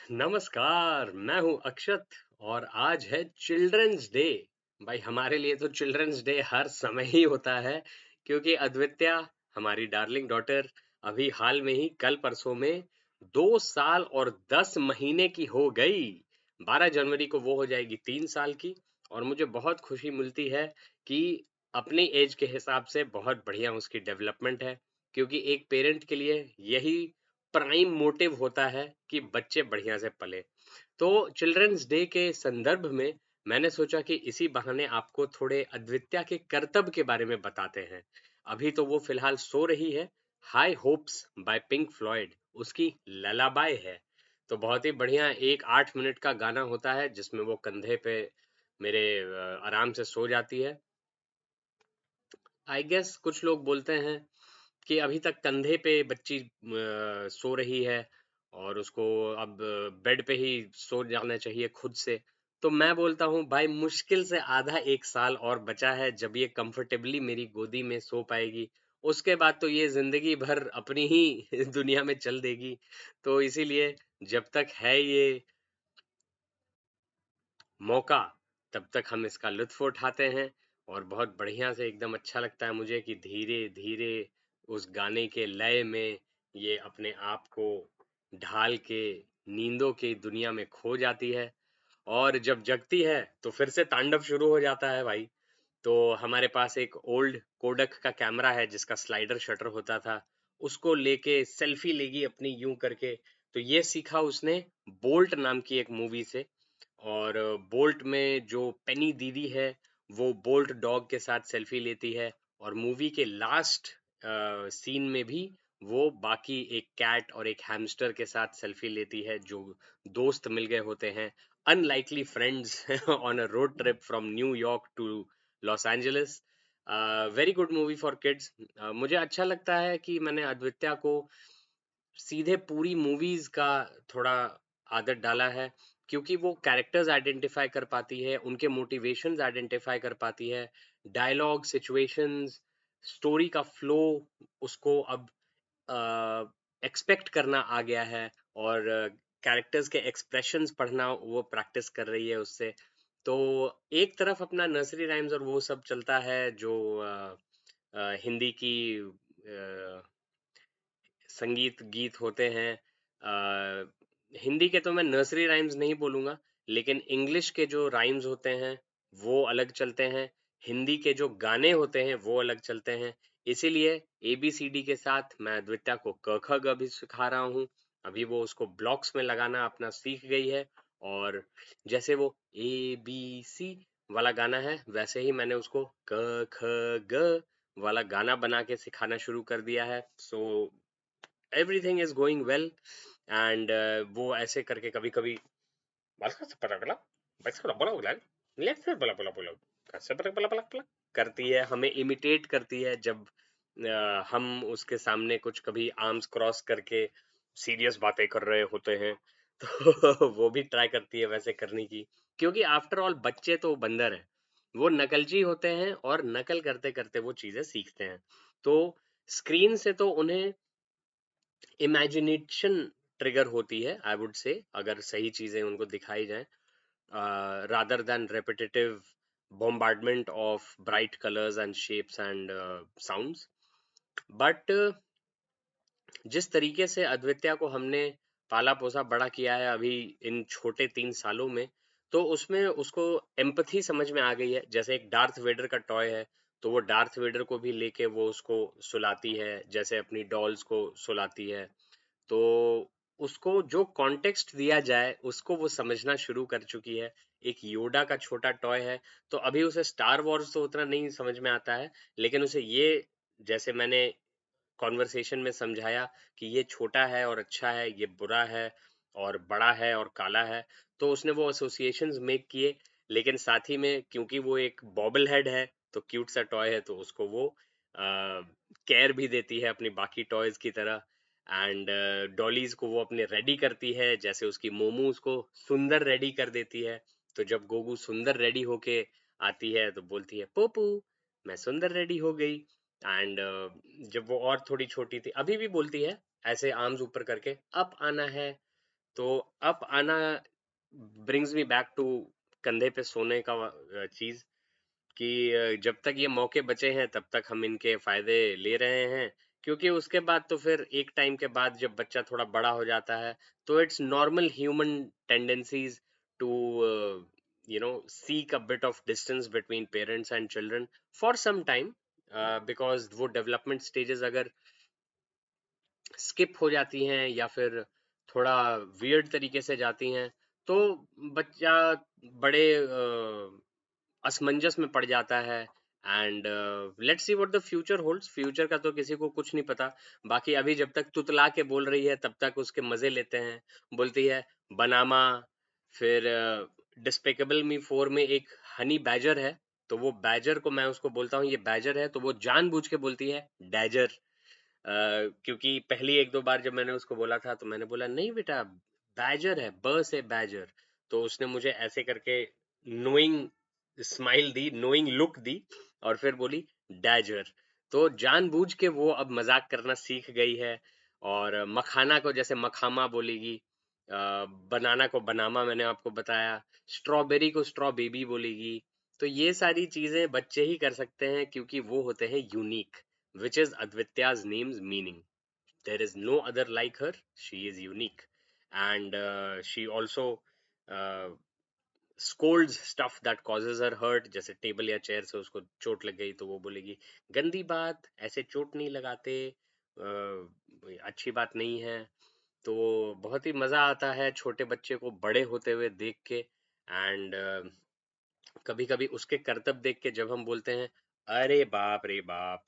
नमस्कार, मैं हूँ अक्षत और आज है चिल्ड्रंस डे। भाई हमारे लिए तो चिल्ड्रंस डे हर समय ही होता है क्योंकि अद्वित्या हमारी डार्लिंग डॉटर अभी हाल में ही कल परसों में 2 साल और 10 महीने की हो गई। 12 जनवरी को वो हो जाएगी 3 साल की। और मुझे बहुत खुशी मिलती है कि अपनी एज के हिसाब से बहुत बढ़िया उसकी डेवलपमेंट है, क्योंकि एक पेरेंट के लिए यही प्राइम मोटिव होता है कि बच्चे बढ़िया से पले। तो चिल्ड्रंस डे के संदर्भ में मैंने सोचा कि इसी बहाने आपको थोड़े अद्वित्या के कर्तव्य के बारे में बताते हैं। अभी तो वो फिलहाल सो रही है। High Hopes by Pink Floyd उसकी ललाबाय है। तो बहुत ही बढ़िया एक 8 मिनट का गाना होता है जिसमें वो कंधे पे मेरे आराम से सो जाती है। आई गेस कुछ लोग बोलते हैं कि अभी तक कंधे पे बच्ची सो रही है और उसको अब बेड पे ही सो जाना चाहिए खुद से। तो मैं बोलता हूँ भाई मुश्किल से आधा 1 साल और बचा है जब ये कंफर्टेबली मेरी गोदी में सो पाएगी। उसके बाद तो ये जिंदगी भर अपनी ही दुनिया में चल देगी। तो इसीलिए जब तक है ये मौका तब तक हम इसका लुत्फ उठाते हैं। और बहुत बढ़िया से एकदम अच्छा लगता है मुझे कि धीरे धीरे उस गाने के लय में ये अपने आप को ढाल के नींदों की दुनिया में खो जाती है। और जब जगती है तो फिर से तांडव शुरू हो जाता है भाई। तो हमारे पास एक ओल्ड कोडक का कैमरा है जिसका स्लाइडर शटर होता था। उसको लेके सेल्फी लेगी अपनी यूं करके। तो ये सीखा उसने बोल्ट नाम की एक मूवी से। और बोल्ट में जो पेनी दीदी है वो बोल्ट डॉग के साथ सेल्फी लेती है। और मूवी के लास्ट सीन में भी वो बाकी एक कैट और एक हैमस्टर के साथ सेल्फी लेती है जो दोस्त मिल गए होते हैं, unlikely friends on a road trip from New York to Los Angeles. Very good movie for kids. मुझे अच्छा लगता है कि मैंने अद्वित्या को सीधे पूरी मूवीज का थोड़ा आदत डाला है, क्योंकि वो कैरेक्टर्स आइडेंटिफाई कर पाती है, उनके मोटिवेशंस आइडेंटिफाई कर पाती है, डायलॉग, सिचुएशंस, स्टोरी का फ्लो उसको अब एक्सपेक्ट करना आ गया है। और कैरेक्टर्स के एक्सप्रेशंस पढ़ना वो प्रैक्टिस कर रही है उससे। तो एक तरफ अपना नर्सरी राइम्स और वो सब चलता है जो हिंदी की संगीत गीत होते हैं। हिंदी के तो मैं नर्सरी राइम्स नहीं बोलूंगा, लेकिन इंग्लिश के जो राइम्स होते हैं वो अलग चलते हैं। हिंदी के जो गाने होते हैं वो अलग चलते हैं। इसीलिए ABCD के साथ मैं अद्वित्या को क ख ग भी सिखा रहा हूँ। अभी वो उसको ब्लॉक्स में लगाना अपना सीख गई है। और जैसे वो ABC वाला गाना है वैसे ही मैंने उसको क ख ग वाला गाना बना के सिखाना शुरू कर दिया है। So everything is going well. And वो ऐसे करके कभी कभी करती है, हमें इमिटेट करती है जब हम उसके सामने कुछ कभी आर्म्स क्रॉस करके सीरियस बातें कर रहे होते हैं। तो वो भी ट्राई करती है वैसे करने की, क्योंकि आफ्टर ऑल बच्चे तो बंदर है, वो नकलची होते हैं और नकल करते करते वो चीजें सीखते हैं। तो स्क्रीन से तो उन्हें इमेजिनेशन ट्रिगर होती है, आई वुड से, अगर सही चीजें उनको दिखाई जाएं, rather than repetitive bombardment of bright colors and shapes and sounds. But जिस तरीके से अद्वित्या को हमने पाला पोसा बड़ा किया है अभी इन छोटे 3 सालों में, तो उसमें उसको एम्पथी समझ में आ गई है। जैसे एक डार्थ वेडर का टॉय है, तो वो डार्थ वेडर को भी लेके वो उसको सुलाती है जैसे अपनी डॉल्स को सुलाती है। तो उसको जो कॉन्टेक्स्ट दिया जाए उसको वो समझना शुरू कर चुकी है। एक योडा का छोटा टॉय है, तो अभी उसे स्टार वॉर्स तो उतना नहीं समझ में आता है, लेकिन उसे ये, जैसे मैंने कॉन्वर्सेशन में समझाया कि ये छोटा है और अच्छा है, ये बुरा है और बड़ा है और काला है, तो उसने वो एसोसिएशंस मेक किए। लेकिन साथ ही में क्योंकि वो एक बॉबल हेड है, तो क्यूट सा टॉय है, तो उसको वो केयर भी देती है अपनी बाकी टॉयज की तरह। एंड डॉलीज को वो अपने रेडी करती है, जैसे उसकी मोमू उसको सुंदर रेडी कर देती है। तो जब गोगू सुंदर रेडी होके आती है तो बोलती है पोपू मैं सुंदर रेडी हो गई। एंड जब वो और थोड़ी छोटी थी अभी भी बोलती है ऐसे आर्म्स ऊपर करके, अब आना है तो अप आना ब्रिंग्स मी बैक टू कंधे पे सोने का चीज, कि जब तक ये मौके बचे हैं तब तक हम इनके फायदे ले रहे हैं, क्योंकि उसके बाद तो फिर एक टाइम के बाद जब बच्चा थोड़ा बड़ा हो जाता है तो it's normal human tendencies to seek a bit of distance between parents and children for some time, because वो डेवलपमेंट स्टेजेस अगर स्किप हो जाती हैं या फिर थोड़ा वियर्ड तरीके से जाती हैं तो बच्चा बड़े असमंजस में पड़ जाता है। And let's see what the future holds. Future का तो किसी को कुछ नहीं पता। बाकी अभी जब तक तुतला के बोल रही है तब तक उसके मजे लेते हैं। बोलती है बनामा, फिर डिस्पेकेबल मी 4 में एक हनी बैजर है, तो वो बैजर को मैं उसको बोलता हूँ ये बैजर है, तो वो जानबूझ के बोलती है डैजर। क्योंकि पहली एक दो बार जब मैंने उसको बोला था तो मैंने बोला नहीं बेटा बैजर है, ब से बैजर। तो उसने मुझे ऐसे करके नोइंग स्माइल दी, नोइंग लुक दी, और फिर बोली डैजर। तो जानबूझ के वो अब मजाक करना सीख गई है। और मखाना को जैसे मखामा बोलेगी, बनाना को बनामा मैंने आपको बताया, स्ट्रॉबेरी को स्ट्रॉ बेबी बोलेगी। तो ये सारी चीजें बच्चे ही कर सकते हैं क्योंकि वो होते हैं unique, which is Advitya's name's meaning. There is no other like her. She is unique, and she also uh, scolds stuff that causes her hurt. जैसे टेबल या चेयर से उसको चोट लग गई तो वो बोलेगी गंदी बात, ऐसे चोट नहीं लगाते, अच्छी बात नहीं है। तो बहुत ही मजा आता है छोटे बच्चे को बड़े होते हुए देख के। एंड कभी कभी उसके करतब देख के जब हम बोलते हैं अरे बाप रे बाप,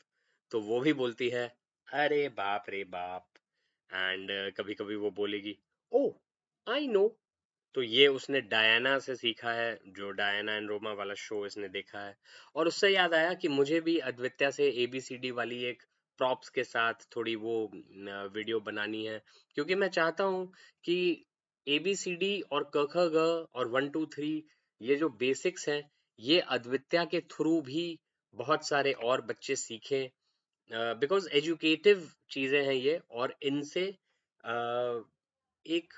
तो वो भी बोलती है अरे बाप रे बाप। एंड कभी कभी वो बोलेगी ओ आई नो। तो ये उसने डायना से सीखा है, जो डायना एंड रोमा वाला शो इसने देखा है। और उससे याद आया कि मुझे भी अद्वित्या से एबीसीडी वाली एक प्रॉप्स के साथ थोड़ी वो वीडियो बनानी है, क्योंकि मैं चाहता हूँ कि एबीसीडी और क ख ग और 1 2 3 ये जो बेसिक्स हैं ये अद्वित्या के थ्रू भी बहुत सारे और बच्चे सीखें, बिकॉज एजुकेटिव चीजें हैं ये, और इनसे एक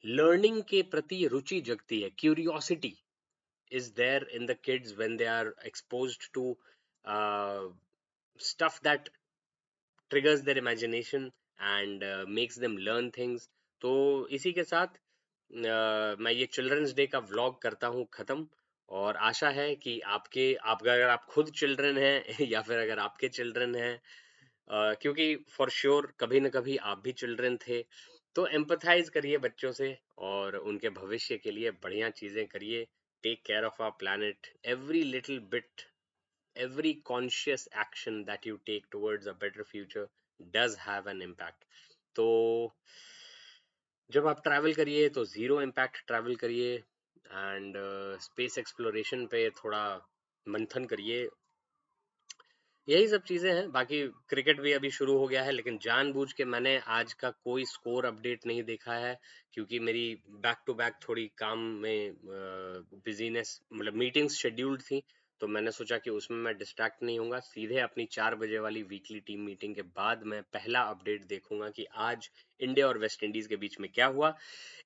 लर्निंग के प्रति रुचि जगती है। Curiosity is there in the kids when they are exposed to stuff that triggers their imagination and makes them learn things। तो इसी के साथ मैं ये चिल्ड्रंस डे का व्लॉग करता हूँ खत्म। और आशा है कि आप अगर आप खुद चिल्ड्रन हैं या फिर अगर आपके चिल्ड्रन हैं, क्योंकि फॉर श्योर कभी न कभी आप भी चिल्ड्रन थे, तो एम्पथाइज करिए बच्चों से और उनके भविष्य के लिए बढ़िया चीजें करिए। Take care of our planet. Every little bit, every conscious action that you take towards a better future does have an impact। तो जब आप ट्रैवल करिए तो जीरो इम्पैक्ट ट्रैवल करिए, एंड स्पेस एक्सप्लोरेशन पे थोड़ा मंथन करिए। यही सब चीजें हैं। बाकी क्रिकेट भी अभी शुरू हो गया है, लेकिन जानबूझ के मैंने आज का कोई स्कोर अपडेट नहीं देखा है, क्योंकि मेरी बैक टू बैक थोड़ी काम में बिजीनेस, मतलब मीटिंग्स शेड्यूल्ड थी। तो मैंने सोचा कि उसमें मैं डिस्ट्रैक्ट नहीं होऊंगा, सीधे अपनी 4 बजे वाली वीकली टीम मीटिंग के बाद मैं पहला अपडेट देखूंगा कि आज इंडिया और वेस्ट इंडीज के बीच में क्या हुआ।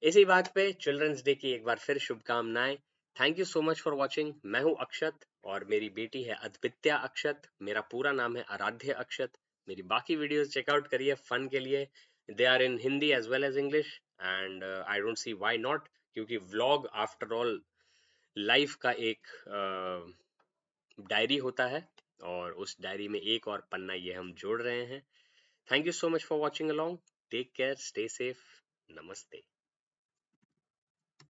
इसी बात पे चिल्ड्रंस डे की एक बार फिर शुभकामनाएं। Thank you so much for watching. मैं हूं अक्षत और मेरी बेटी है अद्वित्या अक्षत। मेरा पूरा नाम है आराध्य अक्षत। मेरी बाकी वीडियोस चेकआउट करिए फन के लिए। They are in Hindi as well as English, and I don't see why not, क्योंकि व्लॉग आफ्टर ऑल लाइफ का एक डायरी होता है, और उस डायरी में एक और पन्ना ये हम जोड़ रहे हैं। Thank you so much for watching along. Take care, stay safe, नमस्ते।